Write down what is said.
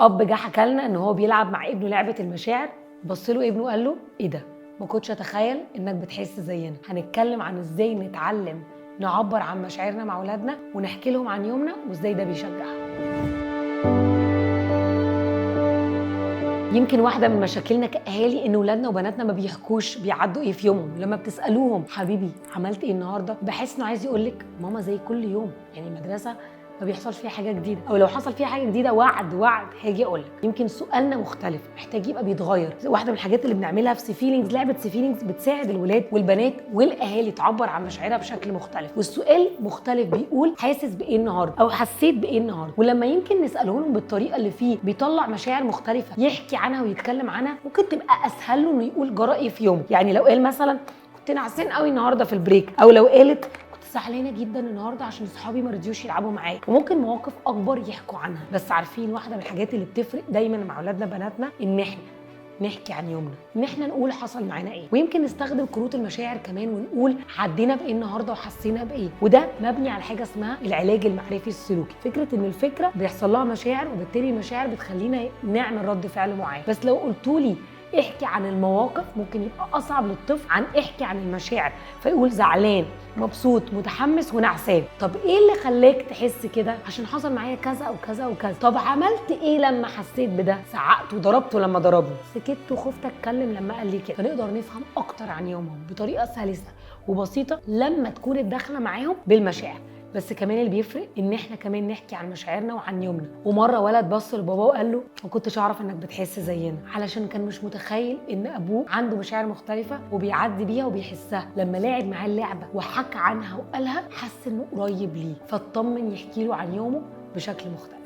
اب جه حكى لنا ان هو بيلعب مع ابنه لعبه المشاعر، بص له ابنه قال له ايه ده؟ ما كنتش اتخيل انك بتحس زينا. هنتكلم عن ازاي نتعلم نعبر عن مشاعرنا مع اولادنا ونحكي لهم عن يومنا وازاي ده بيشجعهم. يمكن واحده من مشاكلنا كاهالي ان اولادنا وبناتنا ما بيحكوش بيعدوا ايه في يومهم. لما بتسالوهم حبيبي عملت ايه النهارده، بحس انه عايز يقول لك ماما زي كل يوم، يعني المدرسه ما بيحصلش فيها حاجه جديده، او لو حصل فيها حاجه جديده وعد هاجي اقول لك. يمكن سؤالنا مختلف، محتاج يبقى بيتغير. واحده من الحاجات اللي بنعملها في سيفيلينجز، لعبه سيفيلينجز بتساعد الولاد والبنات والاهالي تعبر عن مشاعرها بشكل مختلف، والسؤال مختلف بيقول حاسس بايه النهارده او حسيت بايه النهارده. ولما يمكن نساله لهم بالطريقه اللي فيه بيطلع مشاعر مختلفه يحكي عنها ويتكلم عنها، ممكن تبقى اسهل له انه يقول جرى ايه في يومه. يعني لو قال مثلا كنت نعسان قوي النهارده في البريك، او لو قالت زعلانه جدا النهارده عشان اصحابي ما رضيوش يلعبوا معايا، وممكن مواقف اكبر يحكوا عنها. بس عارفين واحده من الحاجات اللي بتفرق دايما مع اولادنا بناتنا ان احنا نحكي عن يومنا، ان احنا نقول حصل معانا ايه، ويمكن نستخدم كروت المشاعر كمان ونقول عدينا بايه النهارده وحسينا بايه. وده مبني على حاجه اسمها العلاج المعرفي السلوكي، فكره ان الفكره بيحصل لها مشاعر وبالتالي المشاعر بتخلينا نعمل رد فعل معين. بس لو قلتولي احكي عن المواقف ممكن يبقى اصعب للطفل عن احكي عن المشاعر، فيقول زعلان مبسوط متحمس ونعسان. طب ايه اللي خلاك تحس كده؟ عشان حصل معايا كذا وكذا وكذا. طب عملت ايه لما حسيت بده؟ زعقت وضربته لما ضربني، سكت وخفت اتكلم لما قال لي كده. فنقدر نفهم اكتر عن يومهم بطريقه سلسه وبسيطه لما تكون الداخله معاهم بالمشاعر. بس كمان اللي بيفرق ان احنا كمان نحكي عن مشاعرنا وعن يومنا. ومره ولد بص لباباه وقال له ما كنتش اعرف انك بتحس زينا، علشان كان مش متخيل ان ابوه عنده مشاعر مختلفه وبيعدي بيها وبيحسها. لما لعب معاه اللعبه وحكى عنها وقالها حس انه قريب ليه، فاطمن يحكي له عن يومه بشكل مختلف.